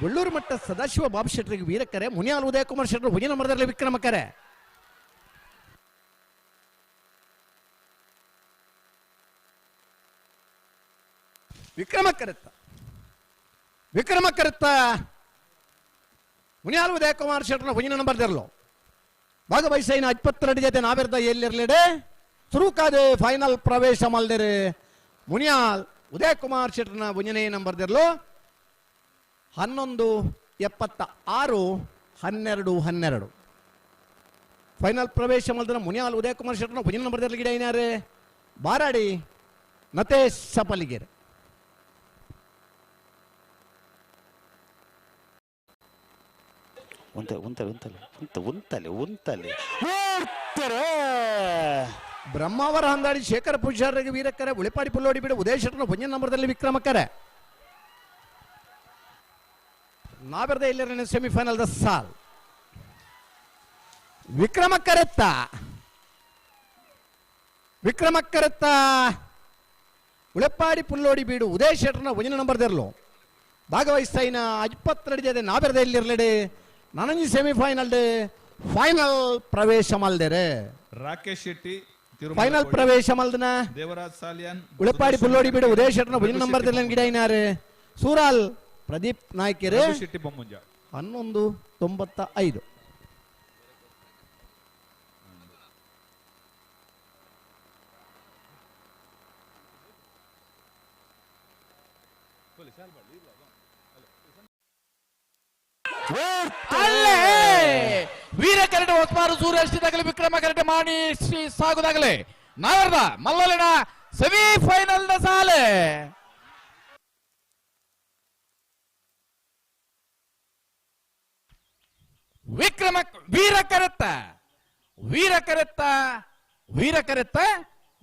ಬಳ್ಳೂರು ಮಟ್ಟ ಸದಾಶಿವ ಬಾಬು ಶೆಟ್ಟರಿಗೆ ವೀರಕ್ಕರೆ, ಮುನಿಯಾಲ್ ಉದಯಕುಮಾರ್ ಶೆಟ್ಟರು ಹುಜಿನ ಮರದಲ್ಲಿ ವಿಕ್ರಮಕ್ಕರೆ. ವಿಕ್ರಮಕ್ಕರೆತ್ತ ಮುನಿಯಾಲ್ ಉದಯಕುಮಾರ್ ಶೆಟ್ಟರು ಹುಜಿನ ನಂಬರ್ದಿರಲು ಭಾಗವಹಿಸಿನ 22 ಜೊತೆ ನಾವೆರ್ದ ಎಲ್ಲಿರ್ಲಿಡೆ ಸುರುಕಾದೆ ಫೈನಲ್ ಪ್ರವೇಶ ಮಲ್ದಿರು ಮುನಿಯಾಲ್ ಉದಯಕುಮಾರ್ ಶೆಟ್ಟರ್ನ ಹುಜಿನೇ ನಂಬರ್ದಿರಲು 11-76-12-12 ಫೈನಲ್ ಪ್ರವೇಶ ಮಲ್ದಿರ ಮುನಿಯಾಲ್ ಉದಯಕುಮಾರ್ ಶೆಟ್ಟರ್ನ ಹುಜಿನ ನಂಬರ್ದಿರಲಿ ಗಿಡ ಏನಾರು ಬಾರಾಡಿ ನತೇಶ್ ಸಪಲಿಗೆರೆ. ಬ್ರಹ್ಮಾವರ ಹಂದಾಡಿ ಶೇಖರ ಪೂಜಾರಿಗೆ ವೀರಕ್ಕರೆ, ಉಳಿಪಾಡಿ ಪುಲ್ಲೋಡಿ ಬಿಡು ಉದಯ ಶೆಟ್ಟರ್ನ ಹುಜಿನ ನಂಬರ್ದಲ್ಲಿ ವಿಕ್ರಮಕ್ಕರೆ. ನಾವೆರ್ದ ಇಲ್ಲಿನ ಸೆಮಿಫೈನಲ್ ದ ಸಾಲ್ ವಿಕ್ರಮಕ್ಕರೆತ್ತ ಉಳೆಪ್ಪಾಡಿ ಪುಲ್ಲೋಡಿ ಬೀಡು ಉದಯ ಶೆಟ್ಟರ್ನ ಹುಜಿನ ನಂಬರ್ದಿರಲು ಭಾಗವಹಿಸ್ತಾಯಿನ 22 ಜೊತೆ ನಾವೆರ್ದ ಇಲ್ಲಿರ್ಲಿಡೆ ನನಂಜಿ ಸೆಮಿಫೈನಲ್ ಫೈನಲ್ ಪ್ರವೇಶ ಮಲ್ದೇರೆ. ರಾಕೇಶ್ ಶೆಟ್ಟಿ ಫೈನಲ್ ಪ್ರವೇಶ ಮಲ್ದನ ದೇವರಾಜ್ ಸಾಲಿಯನ್ ಉಳೆಪ್ಪಾಡಿ ಪುಲ್ಲೋಡಿ ಬೀಡು ಉದಯ ಶೆಟ್ಟರ್ನ ಹುಜಿನ ನಂಬರ್ದಿರಲಿ ಗಿಡ ಏನಾರು ಸೂರಾಲ್ ಪ್ರದೀಪ್ ನಾಯ್ಕೆರೆ 11-95. ವೀರಕರಟೆ ಹೊಸಮಾರು ಸೂರ್ಯಷ್ಟಿದಾಗಲೇ ವಿಕ್ರಮ ಕರಟೆ ಮಾಡಿ ಶ್ರೀ ಸಾಗುದಾಗಲೇ ನಾವೆರ್ದ ಮಲ್ಲಲಿನ ಸೆಮಿಫೈನಲ್ ದ ಸಾಲೆ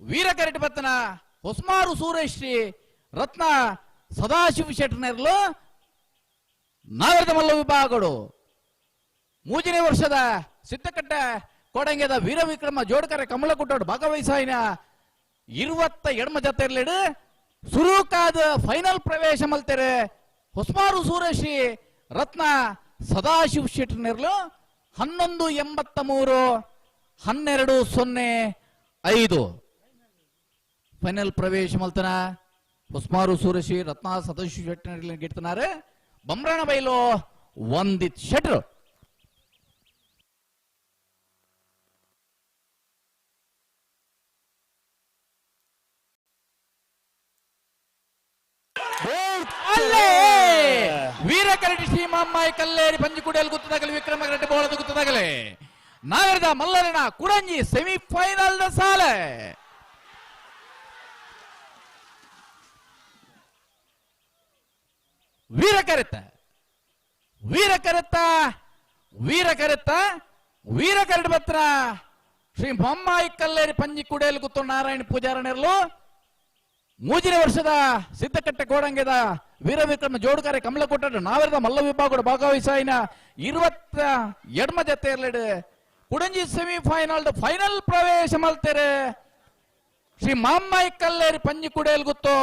ವೀರಕರೆಟ್ಟ ಬತ್ತನ ಹೊಸಮಾರು ಸೂರೇಶ್ರೀ ರತ್ನ ಸದಾಶಿವ ಶೆಟ್ಟರ್ನರ್ಲು ನಾವೆರ್ದ ಮಲ್ಲ ವಿಭಾಗಗಳು 3ನೇ ವರ್ಷದ ಸಿದ್ದಕಟ್ಟೆ ಕೋಡಂಗೆದ ವೀರ ವಿಕ್ರಮ ಜೋಡ್ಕರೆ ಕಮಲ ಕುಟ್ಟೋಡು ಭಾಗವಹಿಸಾಯಿನ 22 ಜೊತೆ ಇರ್ಲಿಡು ಸುರುಕಾದ ಫೈನಲ್ ಪ್ರವೇಶ ಮಲ್ತೆರೆ ಹೊಸಮಾರು ಸೂರೇಶಿ ರತ್ನ ಸದಾಶಿವ ಶೆಟ್ಟರ್ನರ್ಲು 11-83-12-05 ಫೈನಲ್ ಪ್ರವೇಶ ಮಲ್ತನ ಹೊಸಮಾರು ಸೂರೇಶಿ ರತ್ನ ಸದಾಶಿವ ಶೆಟ್ಟರ್ನರ್ಲಿ ಗೆಡ್ತನಾರೆ ಬಮ್ರಾಣ ಬೈಲು ಒಂದಿತ್ ಶೆಟ್ರು. ವೀರಕರಟಿ ಶ್ರೀಮಮ್ಮಾಯಿ ಕಲ್ಲೇರಿ ಪಂಜಿಕುಡಿಯಲ್ಲಿ ಗುತ್ತದಾಗಲಿ ವಿಕ್ರಮ ಕರಟಿ ಬೋಳದ ಗುತ್ತದಾಗಲಿ ನಾವೆರ್ದ ಮಲ್ಲರಿನ ಕುಡಂಜಿ ಸೆಮಿಫೈನಲ್ ದ ಸಾಲೆ ವೀರಕರಟಿ ಬತ್ರ ಶ್ರೀ ಮಮ್ಮಾಯಿ ಕಲ್ಲೇರಿ ಪಂಜಿಕುಡಿಯಲ್ಲಿ ಗುತ್ತು ನಾರಾಯಣ ಪೂಜಾರಣಿರ್ಲು 3ನೇ ವರ್ಷದ ಸಿದ್ದಕಟ್ಟೆ ಕೋಡಂಗೆದ ವೀರ ವಿಕ್ರಮ ಜೋಡ್ಕಾರೆ ಕಮಲ ಕೊಟ್ಟರು ನಾವೆರ್ದ ಮಲ್ಲ ವಿಭಾಗಗಳು ಭಾಗವಹಿಸಾಯಿನ 22 ಜೊತೆ ಇರ್ಲಿಡು ಕುಡಂಜಿ ಸೆಮಿಫೈನಲ್ ಫೈನಲ್ ಪ್ರವೇಶ ಮಲ್ತೆರೆ ಶ್ರೀ ಮಾಮ್ಮಾಯಿ ಕಲ್ಲೇರಿ ಪಂಜಿ ಕುಡೇಲ್ ಗುತ್ತು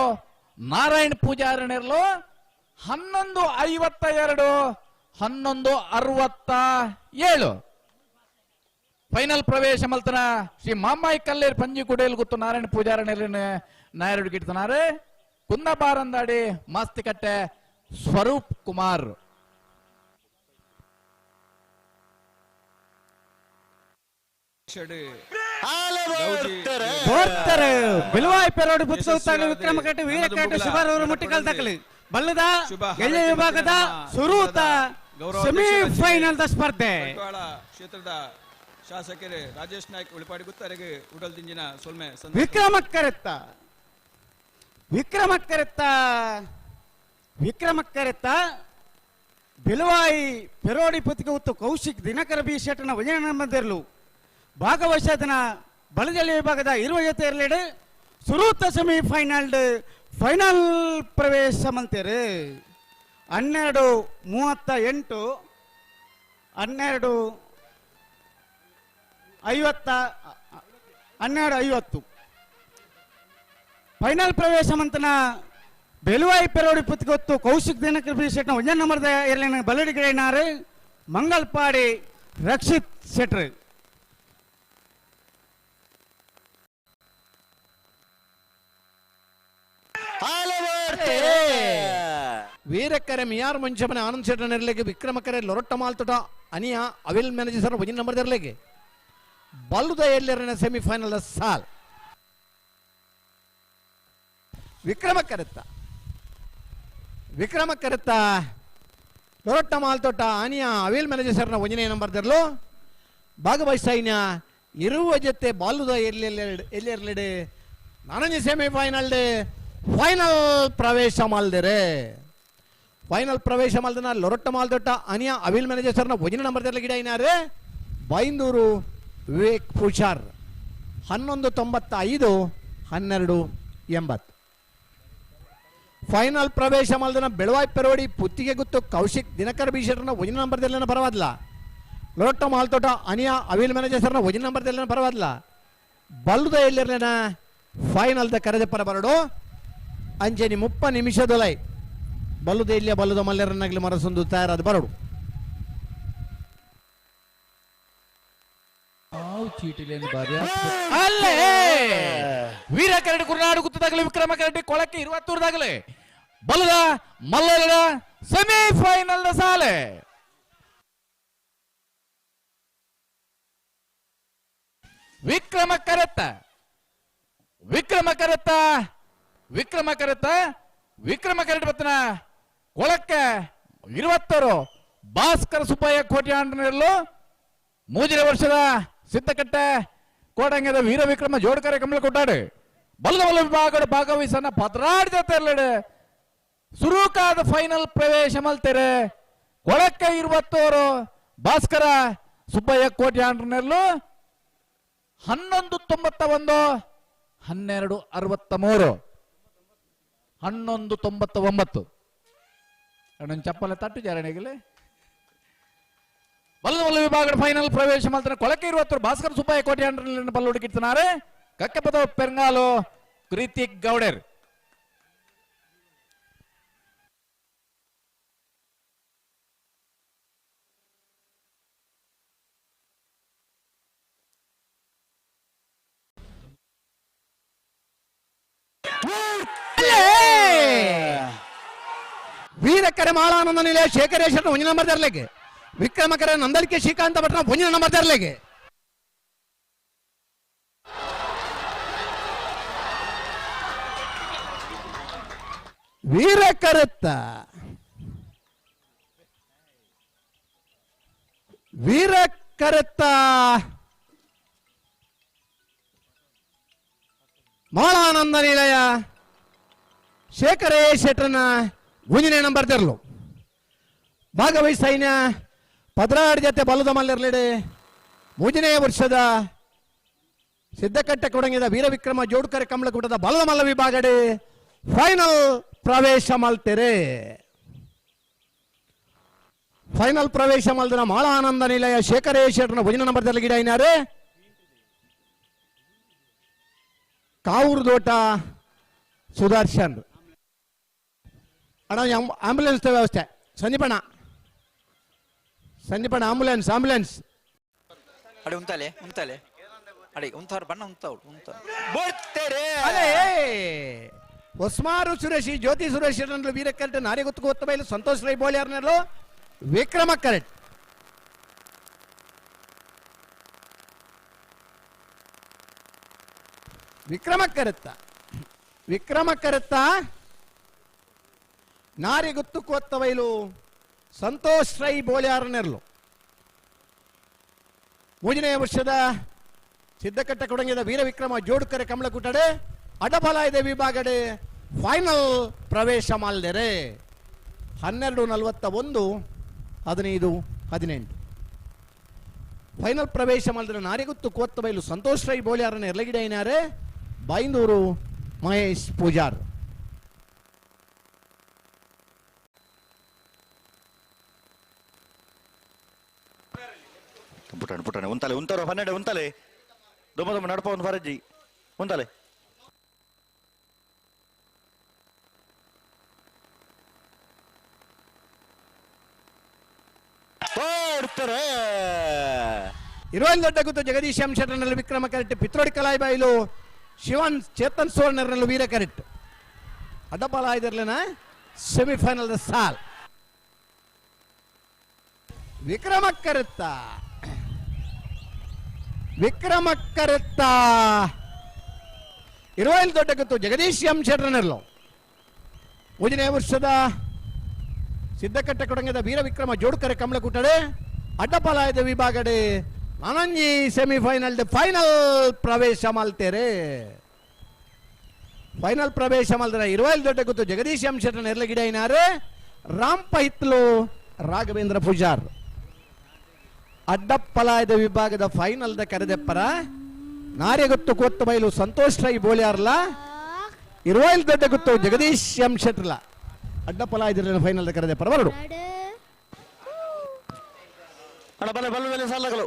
ನಾರಾಯಣ ಪೂಜಾರಣಿರ್ಲು 11-52-11-67 ಫೈನಲ್ ಪ್ರವೇಶ ಮಲ್ತನ ಶ್ರೀ ಮಾಮ್ಮಾಯಿ ಕಲ್ಲೇರಿ ಪಂಜಿ ಕುಡೇಲ್ ಗುತ್ತು ನಾರಾಯಣ ಪೂಜಾರಣಿರ್ಲಿನ ನಾಯರು ಗಿಡ್ತನಾರೆ ಕುಂದಬಾರಂದಾಡಿ ಮಾಸ್ತಿಕಟ್ಟೆ ಸ್ವರೂಪ್ ಕುಮಾರ್. ಬಿಲವಾಯಿ ಪೆರೋಡಿ ಬುತ್ಸೌತಾಗಲಿ ವಿಕ್ರಮಕಟ್ಟೆ ವೀರಕಟ್ಟೆ ಶುಭಾರವರು ಮುಟ್ಟಿಕಲ್ ತಗಲಿ ಬಲ್ಲದ ಗೆಳೆಯ ವಿಭಾಗದ ಸುರೂತ ಸೆಮಿಫೈನಲ್ ದ ಸ್ಪರ್ಧೆ ಕ್ಷೇತ್ರದ ಶಾಸಕರೇ ರಾಜೇಶ್ ನಾಯ್ಕ ಉಳಿಪಾಡಿ ಗುತ್ತರಿಗೆ ಉಡಲ್ ದಿಂಜಿನ ಸೊಲ್ಮೆ ವಿಕ್ರಮಕ್ಕರೆತ್ತ ಬಿಲವಾಯಿ ಪೆರೋಡಿ ಪುತ್ತಿಗೆ ಉತ್ತು ಕೌಶಿಕ್ ದಿನಕರ ಬಿ ಶೆಟ್ಟನ ವಜನ ಬಂದಿರಲು ಭಾಗವಹಿಸದನ ಬಲಜಲಿ ವಿಭಾಗದ 20 ಜೊತೆ ಇರಲಿಡು ಸುರೂತ ಸೆಮಿಫೈನಲ್ ಫೈನಲ್ ಪ್ರವೇಶ ಮಂತೇರು 12:38 12:50 ಫೈನಲ್ ಪ್ರವೇಶ ಮಂತನ ಬೆಲುವಾಯಿ ಪೆರೋಡಿ ಪುತ್ತಿಗೊತ್ತು ಕೌಶಿಕ್ ದಿನಕರ ಬಿ ಶೆಟ್ನ ಒಂಜ ನಂಬರ್ದ ಏರ್ಲಿನ ಬಲ್ಲಡಿಗೇನಾರು ಮಂಗಲ್ಪಾಡಿ ರಕ್ಷಿತ್ ಶೆಟ್ರ್. ವೀರಕ್ಕರೆ ಮಿಯಾರ್ ಮಂಚಮನೆ ಆನಂದ್ ಶೆಟ್ಟರ್ ನೆರಲೆಗೆ ವಿಕ್ರಮಕರೆ ಲೊರಟ್ಟ ಮಾಲ್ತೊಟ ಅನಿಯ ಅವಿಲ್ ಮ್ಯಾನೇಜರ್ ಒಂಜಿ ನಂಬರ್ ದೆರ್ಲೆಗೆ ಬಲ್ಲುದ ಎಲ್ಲಿರನ ಸೆಮಿಫೈನಲ್ ಸಾಲ್ ವಿಕ್ರಮಕರೆತ್ತ ಲೊರಟ್ಟ ಮಾಲ್ತೊಟ ಅನಿಯ ಅವಿಲ್ ಮ್ಯಾನೇಜರ್ನ ಒಂಜನೇ ನಂಬರ್ ದೆರ್ಲು ಭಾಗವಹಿಸೈನ ಇರುವ ಜೊತೆ ಬಾಲುದ ಎಲ್ಲಿರಲಿಡೆ ನಾನಂಜಿ ಸೆಮಿಫೈನಲ್ ಫೈನಲ್ ಪ್ರವೇಶ ಮಾಲ್ದಿರೆ ಫೈನಲ್ ಪ್ರವೇಶ ಮಾಲ್ದನ ಲೊರಟ್ಟ ಮಾಲ್ದೊಟ್ಟ ಅನಿಯ ಅವಿಲ್ ಮ್ಯಾನೇಜರ್ನ ಒಂಜನೇ ನಂಬರ್ ದೆರ್ಲ ಗಿಡ ಏನಾರೆ ಬೈಂದೂರು ವಿವೇಕ್ ಪೂಜಾರ್ 1195 1280. ಫೈನಲ್ ಪ್ರವೇಶ ಮಾಲ್ದನ ಬೆಳವಾಯಿ ಪೆರೋಡಿ ಪುತ್ತಿಗೆ ಗುತ್ತು ಕೌಶಿಕ್ ದಿನಕರ್ ಬಿ ಶೆಟ್ಟರ್ನ ಒಂಜನೇ ನಂಬರ್ ದೆರ್ಲನ ಪರವಾದ್ಲ ಲೊರಟ್ಟ ಮಾಲ್ತೋಟ ಅನಿಯ ಅವಿಲ್ ಮ್ಯಾನೇಜರ್ನ ಒಂಜನೇ ನಂಬರ್ ದೆರ್ಲನ ಪರವಾದ್ಲ ಬಲ್ಲುದ ಎಲ್ಲಿರ್ಲೇನ ಫೈನಲ್ ದ ಕರೆದ ಪರ ಬರಡು ಅಂಚೆನಿ 30 ನಿಮಿಷದೊಲೈ ಬಲ್ಲುದ ಇಲ್ಲಿಯ ಬಲ್ಲುದ ಮಲ್ಲೆರನ್ನಾಗಲಿ ಮರಸೊಂದು ತಯಾರಾದ ಬರಡು. ಅಲ್ಲೇ ವೀರ ಕರಡಿ ಕುರುನಾಡು ಗುತ್ತದಾಗಲಿ ವಿಕ್ರಮ ಕರಡಿ ಕೊಳಕ್ಕೆ 20 ಬಲ್ಲುದ ಮಲ್ಲರ ಸೆಮಿಫೈನಲ್ ಸಾಲೆ ವಿಕ್ರಮ ಕರಡಿ ಬತ್ತನ ಕೊಳಕ್ಕೆ 20 ಭಾಸ್ಕರ ಸುಬ್ಬಯ್ಯ ಕೋಟ್ಯಾಂಡ್ರನೆರಲು ಮೂಜಿನ ವರ್ಷದ ಸಿದ್ದಕಟ್ಟೆ ಕೋಡಂಗದ ವೀರ ವಿಕ್ರಮ ಜೋಡ್ಕರೆ ಕಮಲ ಕೊಟ್ಟಾಡು ಬಲ್ಲದ ವಿಭಾಗದ ಭಾಗವಹಿಸನ ಪದ್ರಾಡ್ದ ತೆರಳಡೆ ಸುರೂಕಾದ ಫೈನಲ್ ಪ್ರವೇಶ ಮಲ್ತೆರೆ ಕೊಳಕ್ಕೆ 20 ಭಾಸ್ಕರ ಸುಬ್ಬಯ್ಯ ಕೋಟ್ಯಾಂಡ್ರನೆರಲು 1191 1263 1199 ನನ್ನ ಚಪ್ಪಲ ತಟ್ಟು ಜಾರಣೆಗಲೆ ಬಲ್ಲದ ವಿಭಾಗದ ಫೈನಲ್ ಪ್ರವೇಶ ಮಾಡ್ತಾರೆ ಕೊಳಕ್ಕೆ 20 ಭಾಸ್ಕರ್ ಸುಬ್ಬಯ್ಯ ಕೋಟ್ಯಾಂಡ್ರನಲ್ಲಿ ಬಲ್ಲುಡಿಕಿಡ್ತಾರೆ ಕಕ್ಕೆಪದ ಪೆರ್ಗಾಲು ಕೃತಿಕ್ ಗೌಡರ್ ವೀರಕ್ಕರೆ ಮಾಳಾನಂದ ನಿಲಯ ಶೇಖರೇಶ್ವರ ಒಂಜನೇ ನಂಬರ್ ದೆರ್ಲೆಗೆ ವಿಕ್ರಮಕರ ನಂದಲಿಕೆ ಶ್ರೀಕಾಂತ ಭಟ್ನ ಒಂಜನೇ ನಂಬರ್ ದೆರ್ಲೆಗೆ ವೀರಕ್ಕರೆತ್ತ ಮಾಳಾನಂದ ನಿಲಯ ಶೇಖರೇಶ್ ಶೆಟ್ರನ ಒಂಜನೇ ನಂಬರ್ ತೆರಲು ಭಾಗವಹಿಸೈನ ಪದ್ರಾಡ್ ಜತೆ ಬಲ್ಲದ ಮಲ್ಲಿರಲಿಡೆ ಮೂಜನೇ ವರ್ಷದ ಸಿದ್ದಕಟ್ಟೆ ಕೊಡಂಗಿದ ವೀರವಿಕ್ರಮ ಜೋಡ್ಕರೆ ಕಮಲಕೂಟದ ಬಲ್ಲದ ಮಲ್ಲ ವಿಭಾಗಡೆ ಫೈನಲ್ ಪ್ರವೇಶ ಮಲ್ತೆರೆ ಫೈನಲ್ ಪ್ರವೇಶ ಮಲ್ದನ ಮಾಳಾನಂದ ನಿಲಯ ಶೇಖರೇಶ್ವರನ ಒಂಜನೇ ನಂಬರ್ ತೆರಲು ಗಿಡ ಏನಾರೆ ಕಾವೂರು ದೋಟ ಸುದರ್ಶನ್ ಅಣ್ಣ ಆಂಬುಲೆನ್ಸ್ ವ್ಯವಸ್ಥೆ ಸಂದೀಪಣ್ಣ ಆಂಬುಲೆನ್ಸ್ ಅಡಿ ಉಂತಲೆ ಅಡಿ ಉಂತಾರು ಬಣ್ಣ ಹೊಸ್ಮಾರು ಸುರೇಶಿ ಜ್ಯೋತಿ ಸುರೇಶ್ ವೀರ ಕರೆಕ್ಟ್ ನಾರಿ ಗೊತ್ತ ಬೈಲು ಸಂತೋಷ್ ರೈ ಬೋಳಿಯಾರ್ನಲ್ಲೂ ವಿಕ್ರಮ ಕರೆಕ್ಟ್ ವಿಕ್ರಮ ಕರೆತ್ತ ನಾರಿ ಗುತ್ತು ಕೊತ್ತ ಬೈಲು ಸಂತೋಷ್ ರೈ ಬೋಳಿಯಾರ್ನೆರ್ಲು ಮೂಜನೇ ವರ್ಷದ ಸಿದ್ದಕಟ್ಟೆ ಕೊಡಂಗಿದ ವೀರವಿಕ್ರಮ ಜೋಡ್ಕರೆ ಕಮಲಕೂಟಡೆ ಅಡಬಲಾಯದ ವಿಭಾಗಡೆ ಫೈನಲ್ ಪ್ರವೇಶ ಮಾಲ್ದೆರೆ 12:41 15-18 ಫೈನಲ್ ಪ್ರವೇಶ ಮಾಡಿದ್ರೆ ನಾರಿಗುತ್ತು ಕೋತ್ತ ಬೈಲು ಸಂತೋಷ್ ರೈ ಬೋಳಿಯಾರನ ಎರಲಗಿಡ ಏನಾರೆ ಬೈಂದೂರು ಮಹೇಶ್ ಪೂಜಾರ್ ಪುಟಾಣಿ ಉಂತಲೆ 12 ಉಂತಲೆ ದೊಮ್ಮ ನಡಪ ಒಂದು ಫರಜ್ಜಿ ಉಂತಲೆ ಇಟ್ಟರೆ ಇರುವಲ್ಲಿ ದೊಡ್ಡ ಗುತ್ತು ಜಗದೀಶ್ ಎಂ ಶೆಟ್ಟರ್ನಲ್ಲಿ ವಿಕ್ರಮ ಕರೆಕ್ಟ್, ಪಿತ್ರೋಡಿ ಕಲಾಯಿ ಬಾಯಿಲು ಶಿವನ್ ಚೇತನ್ ಸುವರ್ಣರ್ನಲ್ಲೂ ವೀರ ಕರೆಕ್ಟ್. ಅಡ್ಡಪಾಲ ಆಯ್ದಿರ್ಲೇನ ಸೆಮಿಫೈನಲ್ ಸಾಲ್ ವಿಕ್ರಮ ಕರೆತ್ತ ಇರುವಲ್ಲಿ ದೊಡ್ಡ ಗುತ್ತು ಜಗದೀಶ್ ಎಂ ಶೆಟ್ಟರ್ನಲ್ಲೂ 3ನೇ ವರ್ಷದ ಸಿದ್ದಕಟ್ಟೆ ಕೊಡಂಗದ ವೀರ ವಿಕ್ರಮ ಜೋಡುಕರೆ ಕಮಲಕುಟ್ಟಡೆ ಅಡ್ಡಪಾಲಾಯದ ವಿಭಾಗಡೆ ನಾನಂಜಿ ಸೆಮಿಫೈನಲ್ ಫೈನಲ್ ಪ್ರವೇಶ ಮಲ್ತೇರೆ. ಫೈನಲ್ ಪ್ರವೇಶ ಮಲ್ದರೆ ಇರುವಲ್ಲಿ ದೊಡ್ಡ ಗುತ್ತು ಜಗದೀಶ್ ಎಂ ಶೆಟ್ಟರ್ ನೆರ್ಲಗಿಡ ಐನಾರು ರಾಂಪ ಹಿತ್ಲು ರಾಘವೇಂದ್ರ ಪೂಜಾರ್. ಅಡ್ಡಪ್ಪಲಾಯದ ವಿಭಾಗದ ಫೈನಲ್ ದ ಕರೆದೆಪ್ಪರ ನಾರ್ಯಗುತ್ತು ಕೊತ್ತು ಬೈಲು ಸಂತೋಷ್ ರೈ ಬೋಳ್ಯಾರ್ಲ ಇರುವಲ್ಲಿ ದೊಡ್ಡ ಗುತ್ತು ಜಗದೀಶ್ ಎಂ ಶೆಟ್ಟರ್ಲ ಅಡ್ಡಪ್ಪಲಾಯದ ಫೈನಲ್ ದ ಕರೆದೆಪ್ಪರ ಬರಡು ಅಣ್ಣ ಬಲ್ಲ ಬಲ್ಲ ಮೇಲೆ ಸಾಲಗಳು